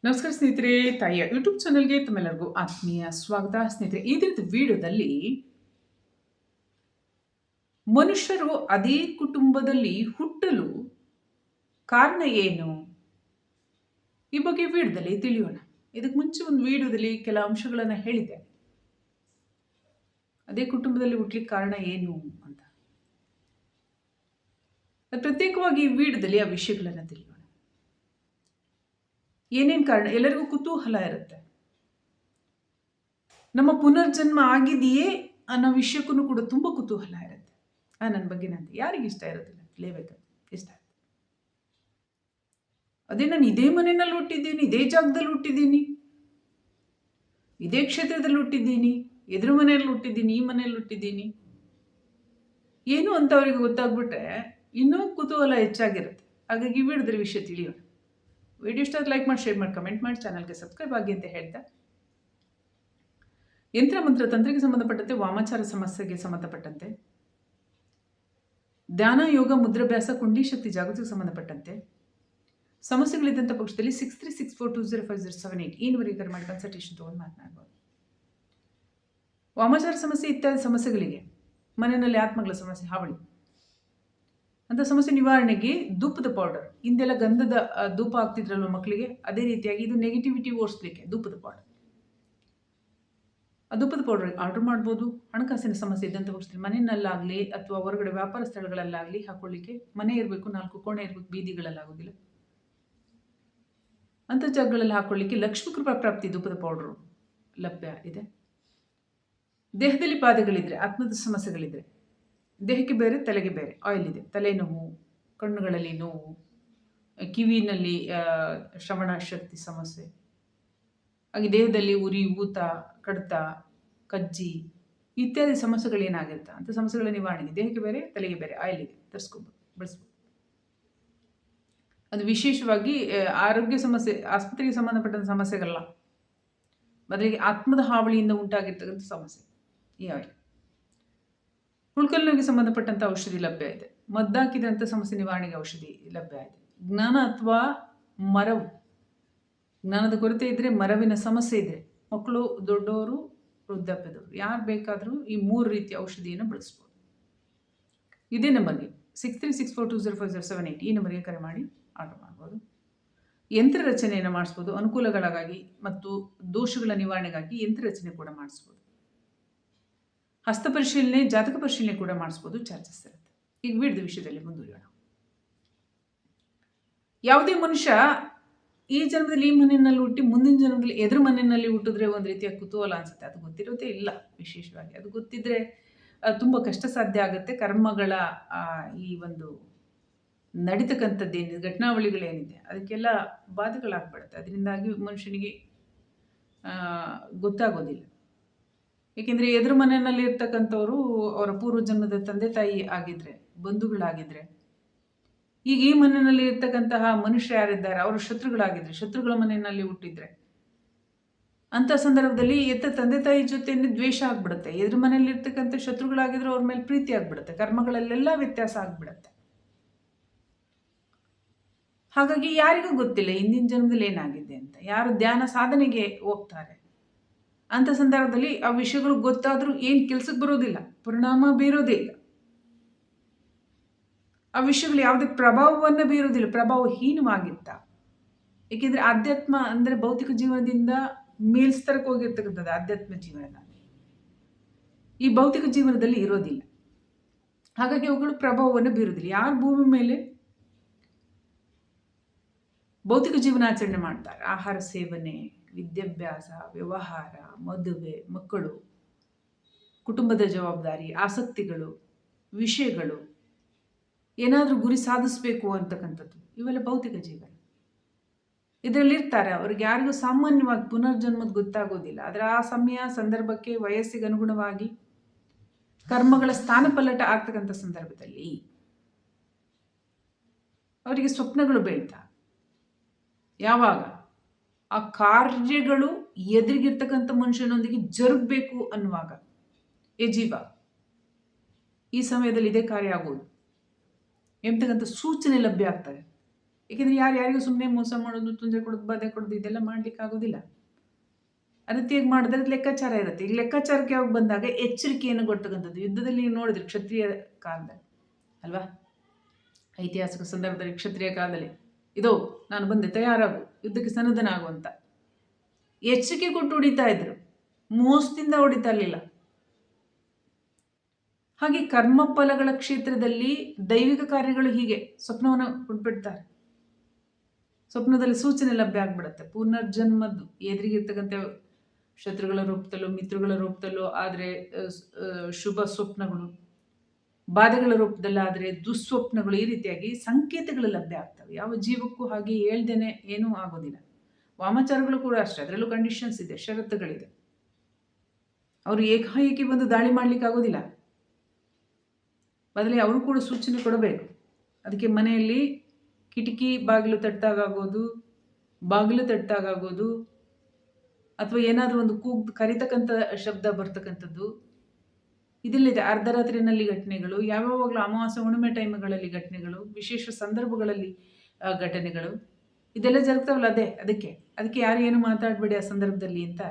ನಮಸ್ಕಾರ ಸ್ನೇಹಿತರೆ, ತಾಯಿಯ ಯೂಟ್ಯೂಬ್ ಚಾನಲ್ಗೆ ತಮ್ಮೆಲ್ಲರಿಗೂ ಆತ್ಮೀಯ ಸ್ವಾಗತ. ಸ್ನೇಹಿತರೆ, ಈ ದಿನದ ವಿಡಿಯೋದಲ್ಲಿ ಮನುಷ್ಯರು ಅದೇ ಕುಟುಂಬದಲ್ಲಿ ಹುಟ್ಟಲು ಕಾರಣ ಏನು ಈ ಬಗ್ಗೆ ವಿಡಿಯೋದಲ್ಲಿ ತಿಳಿಯೋಣ. ಇದಕ್ಕೆ ಮುಂಚೆ ಒಂದು ವಿಡಿಯೋದಲ್ಲಿ ಕೆಲ ಅಂಶಗಳನ್ನು ಹೇಳಿದ್ದೆ. ಅದೇ ಕುಟುಂಬದಲ್ಲಿ ಹುಟ್ಟಲಿಕ್ಕೆ ಕಾರಣ ಏನು ಅಂತ. ಪ್ರತ್ಯೇಕವಾಗಿ ಈ ವಿಡಿಯೋದಲ್ಲಿ ಆ ವಿಷಯಗಳನ್ನು ತಿಳಿಯೋಣ. ಏನೇನು ಕಾರಣ, ಎಲ್ಲರಿಗೂ ಕುತೂಹಲ ಇರುತ್ತೆ. ನಮ್ಮ ಪುನರ್ಜನ್ಮ ಆಗಿದೆಯೇ ಅನ್ನೋ ವಿಷಯಕ್ಕೂ ಕೂಡ ತುಂಬ ಕುತೂಹಲ ಇರುತ್ತೆ. ನನ್ನ ಬಗ್ಗೆ ನಂದು ಯಾರಿಗೆ ಇಷ್ಟ ಇರೋದಿಲ್ಲ, ತಿಳಿಯಬೇಕಂತ ಇಷ್ಟ ಆಗುತ್ತೆ. ಅದೇ ನಾನು ಇದೇ ಮನೆಯಲ್ಲಿ ಹುಟ್ಟಿದ್ದೀನಿ, ಇದೇ ಜಾಗದಲ್ಲಿ ಹುಟ್ಟಿದ್ದೀನಿ, ಇದೇ ಕ್ಷೇತ್ರದಲ್ಲಿ ಹುಟ್ಟಿದ್ದೀನಿ, ಎದುರು ಮನೆಯಲ್ಲಿ ಹುಟ್ಟಿದ್ದೀನಿ, ಈ ಮನೆಯಲ್ಲಿ ಹುಟ್ಟಿದ್ದೀನಿ ಏನು ಅಂತ ಅವರಿಗೆ ಗೊತ್ತಾಗ್ಬಿಟ್ರೆ ಇನ್ನೂ ಕುತೂಹಲ ಹೆಚ್ಚಾಗಿರುತ್ತೆ. ಹಾಗಾಗಿ ವಿಡಿಯೋದ್ರ ವಿಷಯ ತಿಳಿಯೋಣ. ವಿಡಿಯೋ ಇಷ್ಟ ಲೈಕ್ ಮಾಡಿ, ಶೇರ್ ಮಾಡಿ, ಕಮೆಂಟ್ ಮಾಡಿ, ಚಾನಲ್ಗೆ ಸಬ್ಸ್ಕ್ರೈಬ್ ಆಗಿ ಅಂತ ಹೇಳ್ತಾ, ಯಂತ್ರ ಮಂತ್ರ ತಂತ್ರಕ್ಕೆ ಸಂಬಂಧಪಟ್ಟಂತೆ, ವಾಮಾಚಾರ ಸಮಸ್ಯೆಗೆ ಸಂಬಂಧಪಟ್ಟಂತೆ, ಧ್ಯಾನ ಯೋಗ ಮುದ್ರಾಭ್ಯಾಸ ಕುಂಡಿ ಶಕ್ತಿ ಜಾಗೃತಿಗೆ ಸಂಬಂಧಪಟ್ಟಂತೆ ಸಮಸ್ಯೆಗಳಿದ್ದಂಥ ಪಕ್ಷದಲ್ಲಿ 6364205078 ಈ ನಂಬರಿಗೆ ಕರೆ ಮಾಡಿ ಕನ್ಸಲ್ಟೇಷನ್ ತೊಗೊಂಡು ಮಾತನಾಡ್ಬೋದು. ವಾಮಾಚಾರ ಸಮಸ್ಯೆ ಇತ್ಯಾದಿ ಸಮಸ್ಯೆಗಳಿಗೆ, ಮನೆಯಲ್ಲಿ ಆತ್ಮಗಳ ಸಮಸ್ಯೆ, ಹಾವಳಿ ಅಂತ ಸಮಸ್ಯೆ ನಿವಾರಣೆಗೆ ಧೂಪದ ಪೌಡರ್, ಹಿಂದೆಲ್ಲ ಗಂಧದ ಧೂಪ ಆಗ್ತಿದ್ರಲ್ವ ಮಕ್ಕಳಿಗೆ, ಅದೇ ರೀತಿಯಾಗಿ ಇದು ನೆಗೆಟಿವಿಟಿ ಓಡಿಸ್ಲಿಕ್ಕೆ ಧೂಪದ ಪೌಡರ್. ಆ ಧೂಪದ ಪೌಡರ್ ಆರ್ಡರ್ ಮಾಡ್ಬೋದು. ಹಣಕಾಸಿನ ಸಮಸ್ಯೆ ಇದ್ದಂಥ ಪಕ್ಷದಲ್ಲಿ ಮನೆಯಲ್ಲಾಗಲಿ ಅಥವಾ ಹೊರಗಡೆ ವ್ಯಾಪಾರ ಸ್ಥಳಗಳಲ್ಲಾಗಲಿ ಹಾಕೊಳ್ಳಿಕ್ಕೆ ಮನೆ ಇರಬೇಕು, 4 ಕೋಣೆ ಇರಬೇಕು, ಬೀದಿಗಳಲ್ಲಾಗೋದಿಲ್ಲ ಅಂಥ ಜಾಗಗಳಲ್ಲಿ ಹಾಕೊಳ್ಳಿಕ್ಕೆ ಲಕ್ಷ್ಮೀ ಕೃಪಾ ಪ್ರಾಪ್ತಿ ಧೂಪದ ಪೌಡರು ಲಭ್ಯ ಇದೆ. ದೇಹದಲ್ಲಿ ಬಾಧೆಗಳಿದ್ರೆ, ಆತ್ಮದ ಸಮಸ್ಯೆಗಳಿದ್ರೆ, ದೇಹಕ್ಕೆ ಬೇರೆ ತಲೆಗೆ ಬೇರೆ ಆಯಿಲ್ ಇದೆ. ತಲೆನೋವು, ಕಣ್ಣುಗಳಲ್ಲಿ ನೋವು, ಕಿವಿನಲ್ಲಿ ಶ್ರವಣ ಶಕ್ತಿ ಸಮಸ್ಯೆ, ಹಾಗೆ ದೇಹದಲ್ಲಿ ಉರಿ, ಊತ, ಕಡಿತ, ಕಜ್ಜಿ ಇತ್ಯಾದಿ ಸಮಸ್ಯೆಗಳೇನಾಗಿರುತ್ತೆ ಅಂಥ ಸಮಸ್ಯೆಗಳ ನಿವಾರಣೆಗೆ ದೇಹಕ್ಕೆ ಬೇರೆ ತಲೆಗೆ ಬೇರೆ ಆಯಿಲ್ ಇದೆ, ತರಿಸ್ಕೊಬೋದು, ಬಳಸ್ಬೋದು. ಅದು ವಿಶೇಷವಾಗಿ ಆರೋಗ್ಯ ಸಮಸ್ಯೆ, ಆಸ್ಪತ್ರೆಗೆ ಸಂಬಂಧಪಟ್ಟಂಥ ಸಮಸ್ಯೆಗಳಲ್ಲ, ಬದಲಿಗೆ ಆತ್ಮದ ಹಾವಳಿಯಿಂದ ಉಂಟಾಗಿರ್ತಕ್ಕಂಥ ಸಮಸ್ಯೆ ಈ ಆಯಿಲ್. ಹುಳ್ಕಲ್ಲಿಗೆ ಸಂಬಂಧಪಟ್ಟಂಥ ಔಷಧಿ ಲಭ್ಯ ಇದೆ. ಮದ್ದಾಕಿದಂಥ ಸಮಸ್ಯೆ ನಿವಾರಣೆಗೆ ಔಷಧಿ ಲಭ್ಯ ಇದೆ. ಜ್ಞಾನ ಅಥವಾ ಮರವು, ಜ್ಞಾನದ ಕೊರತೆ ಇದ್ದರೆ, ಮರವಿನ ಸಮಸ್ಯೆ ಇದ್ದರೆ, ಮಕ್ಕಳು, ದೊಡ್ಡವರು, ವೃದ್ಧಾಪ್ಯದವರು ಯಾರು ಬೇಕಾದರೂ ಈ 3 ರೀತಿಯ ಔಷಧಿಯನ್ನು ಬಳಸ್ಬೋದು. ಇದೇ ನಂಬರ್ಗೆ 6364205078 ಈ ನಂಬರ್ಗೆ ಕರೆ ಮಾಡಿ ಆರ್ಡರ್ ಮಾಡ್ಬೋದು. ಯಂತ್ರ ರಚನೆಯನ್ನು ಮಾಡಿಸ್ಬೋದು. ಅನುಕೂಲಗಳಿಗಾಗಿ ಮತ್ತು ದೋಷಗಳ ನಿವಾರಣೆಗಾಗಿ ಯಂತ್ರ ರಚನೆ ಕೂಡ ಮಾಡಿಸ್ಬೋದು. ಹಸ್ತ ಪರಿಶೀಲನೆ, ಜಾತಕ ಪರಿಶೀಲನೆ ಕೂಡ ಮಾಡಿಸ್ಬೋದು, ಚಾರ್ಜಸ್ ಇರುತ್ತೆ. ಈಗ ವಿಡಿಯೋದ ವಿಷಯದಲ್ಲಿ ಮುಂದುವರಿಯೋಣ. ಯಾವುದೇ ಮನುಷ್ಯ ಈ ಜನ್ಮದಲ್ಲಿ ಈ ಮನೆಯಲ್ಲಿ ಹುಟ್ಟಿ ಮುಂದಿನ ಜನ್ಮದಲ್ಲಿ ಎದುರು ಮನೆಯಲ್ಲಿ ಹುಟ್ಟಿದ್ರೆ ಒಂದು ರೀತಿಯ ಕುತೂಹಲ ಅನಿಸುತ್ತೆ. ಅದು ಗೊತ್ತಿರೋದೇ ಇಲ್ಲ. ವಿಶೇಷವಾಗಿ ಅದು ಗೊತ್ತಿದ್ರೆ ತುಂಬ ಕಷ್ಟ ಸಾಧ್ಯ ಆಗುತ್ತೆ. ಕರ್ಮಗಳ ಈ ಒಂದು ನಡೀತಕ್ಕಂಥದ್ದೇನಿದೆ, ಘಟನಾವಳಿಗಳೇನಿದೆ ಅದಕ್ಕೆಲ್ಲ ಬಾಧೆಗಳಾಗ್ಬಿಡುತ್ತೆ. ಅದರಿಂದಾಗಿ ಮನುಷ್ಯನಿಗೆ ಗೊತ್ತಾಗೋದಿಲ್ಲ. ಏಕೆಂದರೆ ಎದುರು ಮನೆಯಲ್ಲಿ ಇರ್ತಕ್ಕಂಥವ್ರು ಅವರ ಪೂರ್ವ ಜನ್ಮದ ತಂದೆ ತಾಯಿ ಆಗಿದ್ರೆ, ಬಂಧುಗಳಾಗಿದ್ರೆ, ಈಗ ಈ ಮನೆಯಲ್ಲಿ ಇರ್ತಕ್ಕಂತಹ ಮನುಷ್ಯ ಯಾರಿದ್ದಾರೆ ಅವರು ಶತ್ರುಗಳಾಗಿದ್ರೆ, ಶತ್ರುಗಳ ಮನೆಯಲ್ಲಿ ಹುಟ್ಟಿದ್ರೆ, ಅಂಥ ಸಂದರ್ಭದಲ್ಲಿ ತಂದೆ ತಾಯಿ ಜೊತೆನೇ ದ್ವೇಷ ಆಗ್ಬಿಡುತ್ತೆ. ಎದುರು ಮನೆಯಲ್ಲಿ ಇರ್ತಕ್ಕಂಥ ಶತ್ರುಗಳಾಗಿದ್ರೆ ಅವ್ರ ಮೇಲೆ ಪ್ರೀತಿ ಆಗ್ಬಿಡುತ್ತೆ. ಕರ್ಮಗಳಲ್ಲೆಲ್ಲ ವ್ಯತ್ಯಾಸ ಆಗ್ಬಿಡುತ್ತೆ. ಹಾಗಾಗಿ ಯಾರಿಗೂ ಗೊತ್ತಿಲ್ಲ ಹಿಂದಿನ ಜನ್ಮದಲ್ಲಿ ಏನಾಗಿದೆ ಅಂತ. ಯಾರು ಧ್ಯಾನ ಸಾಧನೆಗೆ ಹೋಗ್ತಾರೆ ಅಂಥ ಸಂದರ್ಭದಲ್ಲಿ ಆ ವಿಷಯಗಳು ಗೊತ್ತಾದರೂ ಏನು ಕೆಲಸಕ್ಕೆ ಬರೋದಿಲ್ಲ, ಪರಿಣಾಮ ಬೀರೋದೇ ಇಲ್ಲ. ಆ ವಿಷಯಗಳು ಯಾವುದೇ ಪ್ರಭಾವವನ್ನು ಬೀರೋದಿಲ್ಲ, ಪ್ರಭಾವಹೀನವಾಗಿತ್ತ. ಏಕೆಂದರೆ ಆಧ್ಯಾತ್ಮ ಅಂದರೆ ಭೌತಿಕ ಜೀವನದಿಂದ ಮೇಲ್ಸ್ತರಕ್ಕೆ ಹೋಗಿರ್ತಕ್ಕಂಥದ್ದು ಆಧ್ಯಾತ್ಮ ಜೀವನ. ಈ ಭೌತಿಕ ಜೀವನದಲ್ಲಿ ಇರೋದಿಲ್ಲ. ಹಾಗಾಗಿ ಅವುಗಳು ಪ್ರಭಾವವನ್ನು ಬೀರೋದಿಲ್ಲ. ಯಾರು ಭೂಮಿ ಮೇಲೆ ಭೌತಿಕ ಜೀವನಾಚರಣೆ ಮಾಡ್ತಾರೆ, ಆಹಾರ ಸೇವನೆ, ವಿದ್ಯಾಭ್ಯಾಸ, ವ್ಯವಹಾರ, ಮದುವೆ, ಮಕ್ಕಳು, ಕುಟುಂಬದ ಜವಾಬ್ದಾರಿ, ಆಸಕ್ತಿಗಳು, ವಿಷಯಗಳು, ಏನಾದರೂ ಗುರಿ ಸಾಧಿಸಬೇಕು ಅಂತಕ್ಕಂಥದ್ದು, ಇವೆಲ್ಲ ಭೌತಿಕ ಜೀವನ. ಇದರಲ್ಲಿರ್ತಾರೆ. ಅವ್ರಿಗೆ ಯಾರಿಗೂ ಸಾಮಾನ್ಯವಾಗಿ ಪುನರ್ಜನ್ಮದ ಗೊತ್ತಾಗೋದಿಲ್ಲ. ಆದರೆ ಆ ಸಮಯ, ಸಂದರ್ಭಕ್ಕೆ, ವಯಸ್ಸಿಗೆ ಅನುಗುಣವಾಗಿ ಕರ್ಮಗಳ ಸ್ಥಾನಪಲ್ಲಟ ಆಗ್ತಕ್ಕಂಥ ಸಂದರ್ಭದಲ್ಲಿ ಅವರಿಗೆ ಸ್ವಪ್ನಗಳು ಬೀಳ್ತಾ. ಯಾವಾಗ ಆ ಕಾರ್ಯಗಳು ಎದುರಿಗಿರ್ತಕ್ಕಂಥ ಮನುಷ್ಯನೊಂದಿಗೆ ಜರುಗಬೇಕು ಅನ್ನುವಾಗ, ಜೀವ ಈ ಸಮಯದಲ್ಲಿ ಇದೇ ಕಾರ್ಯ ಆಗೋದು ಎಂಬತಕ್ಕಂಥ ಸೂಚನೆ ಲಭ್ಯ ಆಗ್ತದೆ. ಏಕೆಂದರೆ ಯಾರಿಗೂ ಸುಮ್ಮನೆ ಮೋಸ ಮಾಡೋದು, ತೊಂದರೆ ಕೊಡೋದು, ಬಾಧೆ ಕೊಡೋದು ಇದೆಲ್ಲ ಮಾಡ್ಲಿಕ್ಕೆ ಆಗೋದಿಲ್ಲ. ಆ ರೀತಿಯಾಗಿ ಮಾಡಿದ್ರೆ ಲೆಕ್ಕಾಚಾರ ಇರುತ್ತೆ. ಈಗ ಲೆಕ್ಕಾಚಾರಕ್ಕೆ ಯಾವಾಗ ಬಂದಾಗ ಎಚ್ಚರಿಕೆಯನ್ನು ಕೊಡ್ತಕ್ಕಂಥದ್ದು. ಯುದ್ಧದಲ್ಲಿ ನೀವು ನೋಡಿದ್ರಿ ಕ್ಷತ್ರಿಯ ಕಾಲದಲ್ಲಿ ಅಲ್ವಾ, ಐತಿಹಾಸಿಕ ಸಂದರ್ಭದಲ್ಲಿ ಕ್ಷತ್ರಿಯ ಕಾಲದಲ್ಲಿ ಇದೋ ನಾನು ಬಂದೆ, ತಯಾರಾಗು, ಯುದ್ಧಕ್ಕೆ ಸನ್ನದ್ಧನಾಗು ಅಂತ ಎಚ್ಚರಿಕೆ ಕೊಟ್ಟು ಹೊಡಿತಾ ಇದ್ರು, ಮೋಸದಿಂದ ಹೊಡಿತಾ ಇರಲಿಲ್ಲ. ಹಾಗೆ ಕರ್ಮಫಲಗಳ ಕ್ಷೇತ್ರದಲ್ಲಿ ದೈವಿಕ ಕಾರ್ಯಗಳು ಹೀಗೆ ಸ್ವಪ್ನವನ್ನು ಕೊಟ್ಬಿಡ್ತಾರೆ. ಸ್ವಪ್ನದಲ್ಲಿ ಸೂಚನೆ ಲಭ್ಯ ಆಗ್ಬಿಡುತ್ತೆ. ಪುನರ್ಜನ್ಮದ್ದು ಎದುರಿಗಿರ್ತಕ್ಕಂಥ ಶತ್ರುಗಳ ರೂಪದಲ್ಲೋ ಮಿತ್ರಗಳ ರೂಪದಲ್ಲೋ ಆದರೆ ಶುಭ ಸ್ವಪ್ನಗಳು, ಬಾಧೆಗಳ ರೂಪದಲ್ಲಾದರೆ ದುಸ್ವಪ್ನಗಳು, ಈ ರೀತಿಯಾಗಿ ಸಂಕೇತಗಳು ಲಭ್ಯ ಆಗ್ತವೆ. ಯಾವ ಜೀವಕ್ಕೂ ಹಾಗೆ ಹೇಳ್ದೇನೆ ಏನೂ ಆಗೋದಿಲ್ಲ. ವಾಮಾಚಾರಗಳು ಕೂಡ ಅಷ್ಟೇ, ಅದರಲ್ಲೂ ಕಂಡೀಷನ್ಸ್ ಇದೆ, ಷರತ್ತುಗಳಿದೆ. ಅವರು ಏಕಾಏಕಿ ಬಂದು ದಾಳಿ ಮಾಡ್ಲಿಕ್ಕೆ ಆಗೋದಿಲ್ಲ. ಬದಲೇ ಅವರು ಕೂಡ ಸೂಚನೆ ಕೊಡಬೇಕು. ಅದಕ್ಕೆ ಮನೆಯಲ್ಲಿ ಕಿಟಕಿ ಬಾಗಿಲು ತಟ್ಟಾಗೋದು, ಬಾಗಿಲು ತಟ್ಟಾಗೋದು, ಅಥವಾ ಏನಾದರೂ ಒಂದು ಕರಿತಕ್ಕಂಥ ಶಬ್ದ ಬರ್ತಕ್ಕಂಥದ್ದು ಇದೆಲ್ಲಿದೆ. ಅರ್ಧರಾತ್ರಿನಲ್ಲಿ ಘಟನೆಗಳು, ಯಾವಾಗಲೂ ಅಮಾವಾಸ್ಯೆ ಹುಣ್ಣಿಮೆ ಟೈಮ್ಗಳಲ್ಲಿ ಘಟನೆಗಳು, ವಿಶೇಷ ಸಂದರ್ಭಗಳಲ್ಲಿ ಘಟನೆಗಳು ಇದೆಲ್ಲ ಜರುಗ್ತಾವಲ್ಲ. ಅದಕ್ಕೆ ಯಾರು ಏನು ಮಾತಾಡಬೇಡಿ ಆ ಸಂದರ್ಭದಲ್ಲಿ ಅಂತ.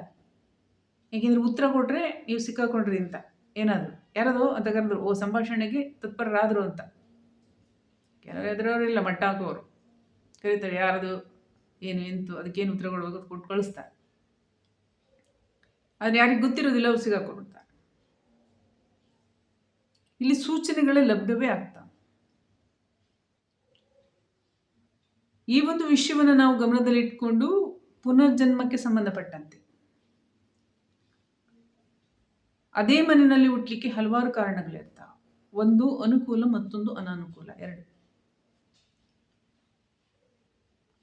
ಏಕೆಂದರೆ ಉತ್ತರ ಕೊಟ್ಟರೆ ನೀವು ಸಿಕ್ಕಾಕೊಂಡ್ರಿ ಅಂತ, ಏನಾದರೂ ಯಾರದು ಅಂತ ಕರೆದ್ರು, ಓ ಸಂಭಾಷಣೆಗೆ ತತ್ಪರರಾದರು ಅಂತ. ಕೆಲವರು ಎದುರವರಿಲ್ಲ, ಮಟ್ಟ ಹಾಕೋರು ಕರೀತಾರೆ, ಯಾರದು ಏನು ಎಂತು ಅದಕ್ಕೇನು ಉತ್ತರ ಕೊಡಬೇಕು ಕೊಟ್ಟು ಕಳಿಸ್ತಾರೆ. ಆದರೆ ಯಾರಿಗೆ ಗೊತ್ತಿರೋದಿಲ್ಲ, ಅವ್ರು ಸಿಗಾಕೊಡ್ತಾರೆ. ಇಲ್ಲಿ ಸೂಚನೆಗಳೇ ಲಭ್ಯವೇ ಆಗ್ತವೆ. ಈ ಒಂದು ವಿಷಯವನ್ನು ನಾವು ಗಮನದಲ್ಲಿಟ್ಕೊಂಡು ಪುನರ್ಜನ್ಮಕ್ಕೆ ಸಂಬಂಧಪಟ್ಟಂತೆ ಅದೇ ಮನೆಯಲ್ಲಿ ಹುಟ್ಟಲಿಕ್ಕೆ ಹಲವಾರು ಕಾರಣಗಳಿರ್ತಾವೆ. ಒಂದು ಅನುಕೂಲ, ಮತ್ತೊಂದು ಅನಾನುಕೂಲ, ಎರಡು.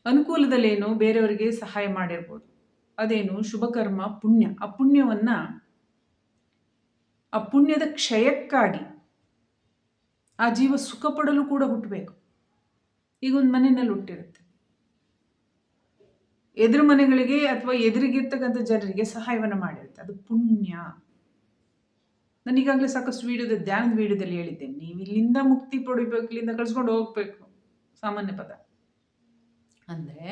ಅನುಕೂಲದಲ್ಲೇನು ಬೇರೆಯವರಿಗೆ ಸಹಾಯ ಮಾಡಿರ್ಬೋದು, ಅದೇನು ಶುಭಕರ್ಮ, ಪುಣ್ಯ. ಆ ಪುಣ್ಯದ ಕ್ಷಯಕ್ಕಾಗಿ ಆ ಜೀವ ಸುಖ ಪಡಲು ಕೂಡ ಹುಟ್ಟಬೇಕು. ಈಗ ಒಂದು ಮನೆಯಲ್ಲಿ ಹುಟ್ಟಿರುತ್ತೆ, ಎದುರು ಮನೆಗಳಿಗೆ ಅಥವಾ ಎದುರಿಗಿರ್ತಕ್ಕಂಥ ಜನರಿಗೆ ಸಹಾಯವನ್ನು ಮಾಡಿರುತ್ತೆ, ಅದು ಪುಣ್ಯ. ನಾನು ಈಗಾಗಲೇ ಸಾಕಷ್ಟು ಧ್ಯಾನದ ವಿಡಿಯೋದಲ್ಲಿ ಹೇಳಿದ್ದೇನೆ, ನೀವು ಇಲ್ಲಿಂದ ಮುಕ್ತಿ ಪಡಿಬೇಕು, ಇಲ್ಲಿಂದ ಕಳ್ಸ್ಕೊಂಡು ಹೋಗ್ಬೇಕು, ಸಾಮಾನ್ಯ ಪದ. ಅಂದರೆ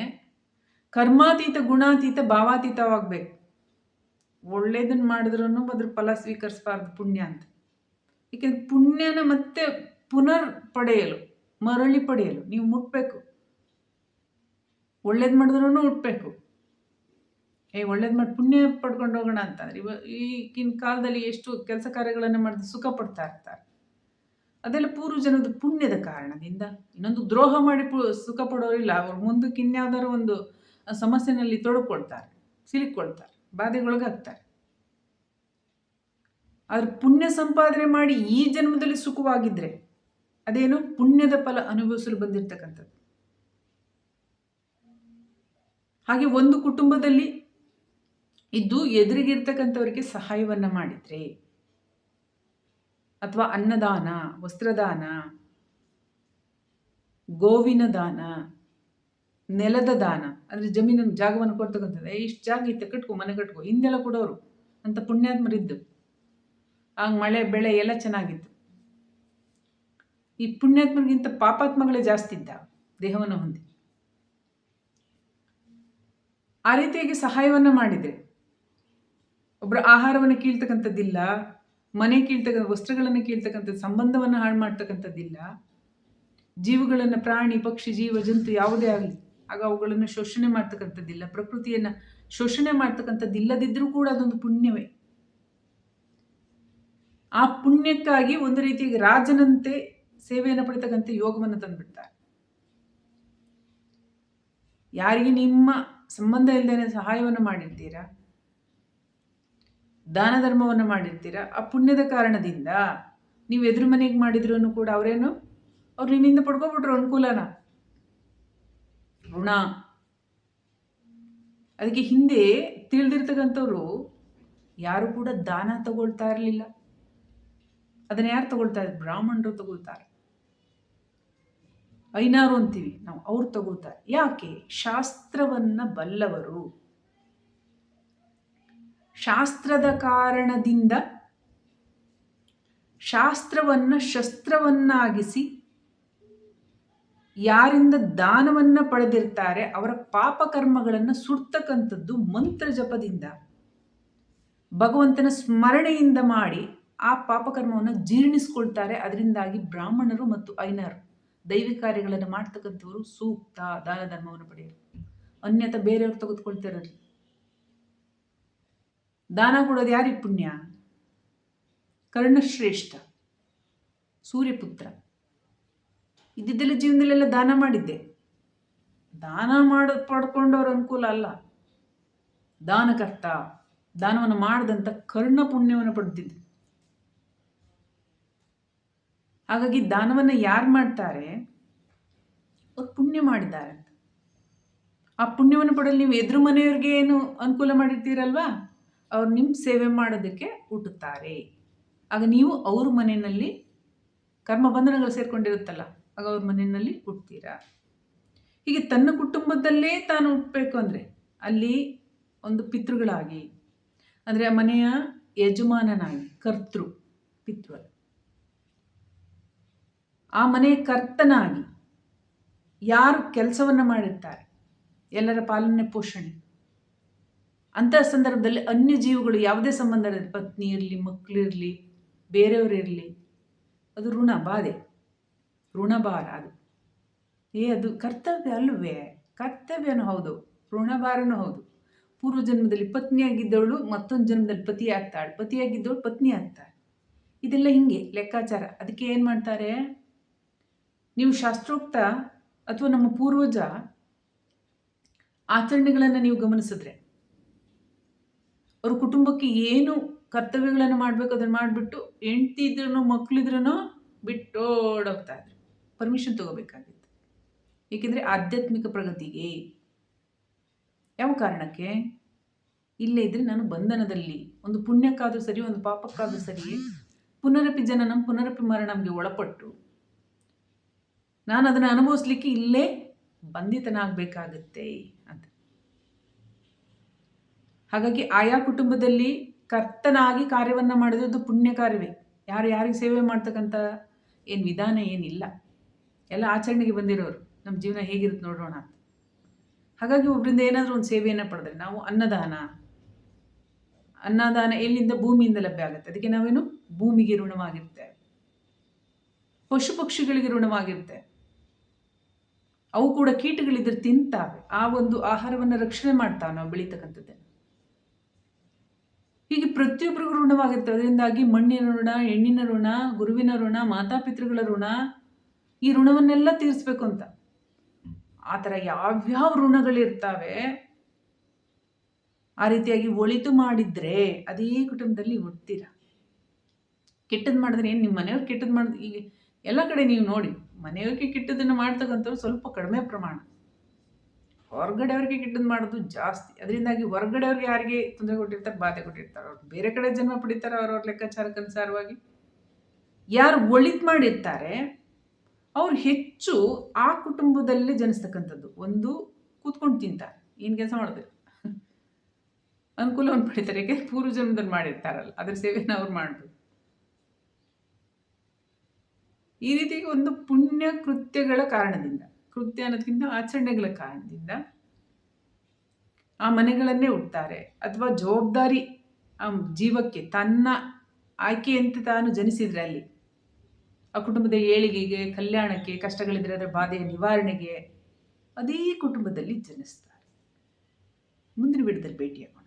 ಕರ್ಮಾತೀತ, ಗುಣಾತೀತ, ಭಾವಾತೀತವಾಗಬೇಕು. ಒಳ್ಳೇದನ್ನು ಮಾಡಿದ್ರೂ ಅದ್ರ ಫಲ ಸ್ವೀಕರಿಸಬಾರ್ದು, ಪುಣ್ಯ ಅಂತ. ಏಕೆಂದರೆ ಪುಣ್ಯನ ಮತ್ತೆ ಪುನರ್ ಪಡೆಯಲು, ಮರಳಿ ಪಡೆಯಲು ನೀವು ಮುಟ್ಬೇಕು. ಒಳ್ಳೇದು ಮಾಡಿದ್ರೂ ಹುಟ್ಟಬೇಕು. ಒಳ್ಳೇದು ಮಾಡಿ ಪುಣ್ಯ ಪಡ್ಕೊಂಡು ಹೋಗೋಣ ಅಂತಂದ್ರೆ ಈಗಿನ ಕಾಲದಲ್ಲಿ ಎಷ್ಟು ಕೆಲಸ ಕಾರ್ಯಗಳನ್ನು ಮಾಡಿದ್ರೆ ಸುಖ ಪಡ್ತಾ ಇರ್ತಾರೆ. ಅದೆಲ್ಲ ಪೂರ್ವಜನದ ಪುಣ್ಯದ ಕಾರಣದಿಂದ. ಇನ್ನೊಂದು ದ್ರೋಹ ಮಾಡಿ ಸುಖ ಪಡೋರಿಲ್ಲ, ಅವ್ರು ಮುಂದಕ್ಕೆ ಇನ್ಯಾವುದಾದ್ರು ಒಂದು ಸಮಸ್ಯೆನಲ್ಲಿ ತೊಡಕೊಳ್ತಾರೆ, ಸಿಲುಕೊಳ್ತಾರೆ, ಬಾಧೆಗೊಳಗಾಗ್ತಾರೆ. ಆದ್ರೆ ಪುಣ್ಯ ಸಂಪಾದನೆ ಮಾಡಿ ಈ ಜನ್ಮದಲ್ಲಿ ಸುಖವಾಗಿದ್ರೆ ಅದೇನು ಪುಣ್ಯದ ಫಲ ಅನುಭವಿಸಲು ಬಂದಿರತಕ್ಕಂಥದ್ದು. ಹಾಗೆ ಒಂದು ಕುಟುಂಬದಲ್ಲಿ ಇದ್ದು ಎದುರಿಗಿರ್ತಕ್ಕಂಥವರಿಗೆ ಸಹಾಯವನ್ನ ಮಾಡಿದ್ರೆ, ಅಥವಾ ಅನ್ನದಾನ, ವಸ್ತ್ರದಾನ, ಗೋವಿನ ದಾನ, ನೆಲದ ದಾನ, ಅಂದರೆ ಜಮೀನನ್ನು ಜಾಗವನ್ನು ಕೊಡ್ತಕ್ಕಂಥದ್ದು. ಇಷ್ಟು ಜಾಗ ಇತ್ತು, ಕಟ್ಕೊ, ಮನೆ ಕಟ್ಕೊ, ಹಿಂದೆಲ್ಲ ಕೊಡೋರು ಅಂತ ಪುಣ್ಯಾತ್ಮರಿದ್ದು. ಆಗ ಮಳೆ ಬೆಳೆ ಎಲ್ಲ ಚೆನ್ನಾಗಿತ್ತು. ಈ ಪುಣ್ಯಾತ್ಮರಿಗಿಂತ ಪಾಪಾತ್ಮಗಳೇ ಜಾಸ್ತಿ ಇದ್ದ, ದೇಹವನ್ನು ಹೊಂದಿ. ಆ ರೀತಿಯಾಗಿ ಸಹಾಯವನ್ನು ಮಾಡಿದರೆ ಒಬ್ಬರ ಆಹಾರವನ್ನು ಕೀಳ್ತಕ್ಕಂಥದ್ದಿಲ್ಲ, ಮನೆ ಕೀಳ್ತಕ್ಕಂಥ, ವಸ್ತ್ರಗಳನ್ನು ಕೀಳ್ತಕ್ಕಂಥದ್ದು, ಸಂಬಂಧವನ್ನು ಹಾಳು ಮಾಡ್ತಕ್ಕಂಥದ್ದಿಲ್ಲ. ಜೀವಗಳನ್ನು, ಪ್ರಾಣಿ ಪಕ್ಷಿ ಜೀವ ಜಂತು ಯಾವುದೇ ಆಗಲಿ, ಆಗ ಅವುಗಳನ್ನು ಶೋಷಣೆ ಮಾಡ್ತಕ್ಕಂಥದ್ದಿಲ್ಲ, ಪ್ರಕೃತಿಯನ್ನು ಶೋಷಣೆ ಮಾಡ್ತಕ್ಕಂಥದ್ದಿಲ್ಲದಿದ್ದರೂ ಕೂಡ ಅದೊಂದು ಪುಣ್ಯವೇ. ಆ ಪುಣ್ಯಕ್ಕಾಗಿ ಒಂದು ರೀತಿಯಾಗಿ ರಾಜನಂತೆ ಸೇವೆಯನ್ನು ಪಡಿತಕ್ಕಂಥ ಯೋಗವನ್ನು ತಂದುಬಿಡ್ತಾರೆ. ಯಾರಿಗೆ ನಿಮ್ಮ ಸಂಬಂಧ ಇಲ್ಲದೇನೆ ಸಹಾಯವನ್ನು ಮಾಡಿರ್ತೀರಾ, ದಾನ ಧರ್ಮವನ್ನು ಮಾಡಿರ್ತೀರಾ, ಆ ಪುಣ್ಯದ ಕಾರಣದಿಂದ ನೀವು ಎದುರು ಮನೆಗೆ ಮಾಡಿದ್ರು ಕೂಡ ಅವ್ರು ನಿಮ್ಮಿಂದ ಪಡ್ಕೊಬಿಟ್ರು ಅನುಕೂಲನ, ಋಣ. ಅದಕ್ಕೆ ಹಿಂದೆ ತಿಳಿದಿರ್ತಕ್ಕಂಥವ್ರು ಯಾರು ಕೂಡ ದಾನ ತಗೊಳ್ತಾ ಇರಲಿಲ್ಲ. ಅದನ್ನ ಯಾರು ತಗೊಳ್ತಾ ಇದ್ರು? ಬ್ರಾಹ್ಮಣರು ತಗೊಳ್ತಾರೆ. ಐನಾರು ಅಂತೀವಿ ನಾವು, ಅವ್ರು ತಗೋತಾರೆ. ಯಾಕೆ? ಶಾಸ್ತ್ರವನ್ನ ಬಲ್ಲವರು. ಶಾಸ್ತ್ರದ ಕಾರಣದಿಂದ ಶಾಸ್ತ್ರವನ್ನ ಶಸ್ತ್ರವನ್ನಾಗಿಸಿ ಯಾರಿಂದ ದಾನವನ್ನ ಪಡೆದಿರ್ತಾರೆ ಅವರ ಪಾಪಕರ್ಮಗಳನ್ನು ಸುಡ್ತಕ್ಕಂಥದ್ದು ಮಂತ್ರ ಜಪದಿಂದ, ಭಗವಂತನ ಸ್ಮರಣೆಯಿಂದ ಮಾಡಿ ಆ ಪಾಪಕರ್ಮವನ್ನು ಜೀರ್ಣಿಸ್ಕೊಳ್ತಾರೆ. ಅದರಿಂದಾಗಿ ಬ್ರಾಹ್ಮಣರು ಮತ್ತು ಐನರು ದೈವಿಕ ಕಾರ್ಯಗಳನ್ನು ಮಾಡ್ತಕ್ಕಂಥವರು ಸೂಕ್ತ ದಾನ ಧರ್ಮವನ್ನು ಪಡೆಯರು. ಅನ್ಯಥ ಬೇರೆಯವ್ರು ತೆಗೆದುಕೊಳ್ತಿರಲಿ. ದಾನ ಕೊಡೋದು ಯಾರಿಗೆ ಪುಣ್ಯ? ಕರ್ಣಶ್ರೇಷ್ಠ, ಸೂರ್ಯಪುತ್ರ. ಇದ್ದಿದ್ದೆಲ್ಲ ಜೀವನದಲ್ಲೆಲ್ಲ ದಾನ ಮಾಡಿದ್ದೆ. ದಾನ ಪಡ್ಕೊಂಡವ್ರ ಅನುಕೂಲ ಅಲ್ಲ. ದಾನಕರ್ತ, ದಾನವನ್ನು ಮಾಡದಂತ ಕರ್ಣ ಪುಣ್ಯವನ್ನು ಪಡೆದಿದ್ದು. ಹಾಗಾಗಿ ದಾನವನ್ನು ಯಾರು ಮಾಡ್ತಾರೆ ಅವ್ರು ಪುಣ್ಯ ಮಾಡಿದ್ದಾರೆ ಅಂತ. ಆ ಪುಣ್ಯವನ್ನು ಪಡೆಯಲು ನೀವು ಎದುರು ಮನೆಯವ್ರಿಗೆ ಏನು ಅನುಕೂಲ ಮಾಡಿರ್ತೀರಲ್ವಾ, ಅವ್ರು ನಿಮ್ಮ ಸೇವೆ ಮಾಡೋದಕ್ಕೆ ಹುಟ್ಟುತ್ತಾರೆ. ಆಗ ನೀವು ಅವ್ರ ಮನೆಯಲ್ಲಿ ಕರ್ಮ ಬಂಧನಗಳು ಸೇರ್ಕೊಂಡಿರುತ್ತಲ್ಲ, ಆಗ ಅವ್ರ ಮನೆಯಲ್ಲಿ ಹುಟ್ಟುತ್ತೀರಾ. ಹೀಗೆ ತನ್ನ ಕುಟುಂಬದಲ್ಲೇ ತಾನು ಹುಟ್ಟಬೇಕು ಅಂದರೆ ಅಲ್ಲಿ ಒಂದು ಪಿತೃಗಳಾಗಿ, ಅಂದರೆ ಆ ಮನೆಯ ಯಜಮಾನನಾಗಿ, ಕರ್ತೃ, ಪಿತೃ, ಆ ಮನೆಯ ಕರ್ತನಾಗಿ ಯಾರು ಕೆಲಸವನ್ನು ಮಾಡಿರ್ತಾರೆ, ಎಲ್ಲರ ಪಾಲನೆ ಪೋಷಣೆ, ಅಂತಹ ಸಂದರ್ಭದಲ್ಲಿ ಅನ್ಯ ಜೀವಗಳು ಯಾವುದೇ ಸಂಬಂಧ ಇರಲಿ, ಪತ್ನಿ ಇರಲಿ, ಮಕ್ಕಳಿರಲಿ, ಬೇರೆಯವರಿರಲಿ, ಅದು ಋಣ ಬಾಧೆ, ಋಣಭಾರ. ಅದು ಕರ್ತವ್ಯ ಅಲ್ವೇ? ಕರ್ತವ್ಯನೂ ಹೌದು, ಋಣಭಾರನೂ ಹೌದು. ಪೂರ್ವ ಜನ್ಮದಲ್ಲಿ ಪತ್ನಿಯಾಗಿದ್ದವಳು ಮತ್ತೊಂದು ಜನ್ಮದಲ್ಲಿ ಪತಿ ಆಗ್ತಾಳೆ, ಪತಿಯಾಗಿದ್ದವಳು ಪತ್ನಿ ಆಗ್ತಾಳೆ. ಇದೆಲ್ಲ ಹಿಂಗೆ ಲೆಕ್ಕಾಚಾರ. ಅದಕ್ಕೆ ಏನು ಮಾಡ್ತಾರೆ, ನೀವು ಶಾಸ್ತ್ರೋಕ್ತ ಅಥವಾ ನಮ್ಮ ಪೂರ್ವಜ ಆಚರಣೆಗಳನ್ನು ನೀವು ಗಮನಿಸಿದ್ರೆ ಅವ್ರ ಕುಟುಂಬಕ್ಕೆ ಏನು ಕರ್ತವ್ಯಗಳನ್ನು ಮಾಡಬೇಕು ಅದನ್ನು ಮಾಡಿಬಿಟ್ಟು ಹೆಂಡ್ತಿ ಇದ್ರೂ ಮಕ್ಕಳಿದ್ರೂ ಬಿಟ್ಟೋಡೋಗ್ತಾ ಇದ್ರು. ಪರ್ಮಿಷನ್ ತಗೋಬೇಕಾಗಿತ್ತು. ಏಕೆಂದರೆ ಆಧ್ಯಾತ್ಮಿಕ ಪ್ರಗತಿಗೆ. ಯಾವ ಕಾರಣಕ್ಕೆ? ಇಲ್ಲೇ ಇದ್ರೆ ನಾನು ಬಂಧನದಲ್ಲಿ, ಒಂದು ಪುಣ್ಯಕ್ಕಾದರೂ ಸರಿ ಒಂದು ಪಾಪಕ್ಕಾದರೂ ಸರಿ, ಪುನರಪಿ ಜನನಂ ಪುನರಪಿ ಮರಣಂಗೆ ಒಳಪಟ್ಟು ನಾನು ಅದನ್ನು ಅನುಭವಿಸ್ಲಿಕ್ಕೆ ಇಲ್ಲೇ ಬಂಧಿತನಾಗಬೇಕಾಗತ್ತೆ ಅಂತ. ಹಾಗಾಗಿ ಆಯಾ ಕುಟುಂಬದಲ್ಲಿ ಕರ್ತನಾಗಿ ಕಾರ್ಯವನ್ನು ಮಾಡಿರೋದು ಪುಣ್ಯ ಕಾರ್ಯವೇ. ಯಾರಿಗೆ ಸೇವೆ ಮಾಡ್ತಕ್ಕಂಥ ಏನು ವಿಧಾನ ಏನಿಲ್ಲ, ಎಲ್ಲ ಆಚರಣೆಗೆ ಬಂದಿರೋರು. ನಮ್ಮ ಜೀವನ ಹೇಗಿರುತ್ತೆ ನೋಡೋಣ ಅಂತ. ಹಾಗಾಗಿ ಒಬ್ಬರಿಂದ ಏನಾದರೂ ಒಂದು ಸೇವೆಯನ್ನು ಪಡೆದ್ರೆ, ನಾವು ಅನ್ನದಾನ ಎಲ್ಲಿಂದ? ಭೂಮಿಯಿಂದ ಲಭ್ಯ ಆಗುತ್ತೆ. ಅದಕ್ಕೆ ನಾವೇನು ಭೂಮಿಗೆ ಋಣವಾಗಿರ್ತೇವೆ, ಪಶು ಪಕ್ಷಿಗಳಿಗೆ ಋಣವಾಗಿರ್ತೇವೆ. ಅವು ಕೂಡ ಕೀಟಗಳಿದ್ರೆ ತಿಂತಾವೆ, ಆ ಒಂದು ಆಹಾರವನ್ನು ರಕ್ಷಣೆ ಮಾಡ್ತಾವೆ ನಾವು ಬೆಳೀತಕ್ಕಂಥದ್ದನ್ನು. ಹೀಗೆ ಪ್ರತಿಯೊಬ್ಬರಿಗೂ ಋಣವಾಗಿರ್ತವೆ. ಅದರಿಂದಾಗಿ ಮಣ್ಣಿನ ಋಣ, ಹೆಣ್ಣಿನ ಋಣ, ಗುರುವಿನ ಋಣ, ಮಾತಾಪಿತೃಗಳ ಋಣ, ಈ ಋಣವನ್ನೆಲ್ಲ ತೀರಿಸ್ಬೇಕು ಅಂತ. ಆ ಥರ ಯಾವ್ಯಾವ ಋಣಗಳಿರ್ತಾವೆ ಆ ರೀತಿಯಾಗಿ ಒಳಿತು ಮಾಡಿದ್ರೆ ಅದೇ ಕುಟುಂಬದಲ್ಲಿ ಹುಡ್ತೀರ. ಕೆಟ್ಟದ್ದು ಮಾಡಿದ್ರೆ ಏನು ನಿಮ್ಮ ಮನೆಯವ್ರು ಕೆಟ್ಟದ್ದು ಮಾಡಿದ್ರೆ, ಈಗ ಎಲ್ಲ ಕಡೆ ನೀವು ನೋಡಿ ಮನೆಯವ್ರಿಗೆ ಕೆಟ್ಟದನ್ನು ಮಾಡ್ತಕ್ಕಂಥವ್ರು ಸ್ವಲ್ಪ ಕಡಿಮೆ ಪ್ರಮಾಣ, ಹೊರಗಡೆಯವ್ರಿಗೆ ಕೆಟ್ಟದ್ದು ಮಾಡೋದು ಜಾಸ್ತಿ. ಅದರಿಂದಾಗಿ ಹೊರಗಡೆಯವ್ರಿಗೆ ಯಾರಿಗೆ ತೊಂದರೆ ಕೊಟ್ಟಿರ್ತಾರೆ, ಬಾಧೆ ಕೊಟ್ಟಿರ್ತಾರೆ, ಅವ್ರು ಬೇರೆ ಕಡೆ ಜನ್ಮ ಪಡಿತಾರೆ ಅವ್ರವ್ರ ಲೆಕ್ಕಾಚಾರಕ್ಕನುಸಾರವಾಗಿ. ಯಾರು ಒಳಿತು ಮಾಡಿರ್ತಾರೆ ಅವ್ರು ಹೆಚ್ಚು ಆ ಕುಟುಂಬದಲ್ಲಿ ಜನಿಸ್ತಕ್ಕಂಥದ್ದು. ಒಂದು ಕೂತ್ಕೊಂಡು ತಿಂತಾರೆ, ಏನು ಕೆಲಸ ಮಾಡೋದಿಲ್ಲ, ಅನುಕೂಲವನ್ನು ಪಡಿತಾರೆ. ಯಾಕೆ? ಪೂರ್ವ ಜನ್ಮದಲ್ಲಿ ಮಾಡಿರ್ತಾರಲ್ಲ, ಅದ್ರ ಸೇವೆನ ಅವ್ರು ಮಾಡ್ಬೋದು. ಈ ರೀತಿ ಒಂದು ಪುಣ್ಯ ಕೃತ್ಯಗಳ ಕಾರಣದಿಂದ, ಕೃತ್ಯ ಅನ್ನೋದಕ್ಕಿಂತ ಆಚರಣೆಗಳ ಕಾರಣದಿಂದ ಆ ಮನೆಗಳನ್ನೇ ಹುಡ್ತಾರೆ. ಅಥವಾ ಜವಾಬ್ದಾರಿ ಆ ಜೀವಕ್ಕೆ ತನ್ನ ಆಯ್ಕೆಯಂತೆ ತಾನು ಜನಿಸಿದ್ರೆ ಅಲ್ಲಿ ಆ ಕುಟುಂಬದ ಏಳಿಗೆಗೆ, ಕಲ್ಯಾಣಕ್ಕೆ, ಕಷ್ಟಗಳಿದ್ರೆ ಅದರ ಬಾಧೆಯ ನಿವಾರಣೆಗೆ ಅದೇ ಕುಟುಂಬದಲ್ಲಿ ಜನಿಸ್ತಾರೆ. ಮುಂದಿನ ವಿಡಿಯೋದಲ್ಲಿ ಭೇಟಿಯಾಗೋಣ.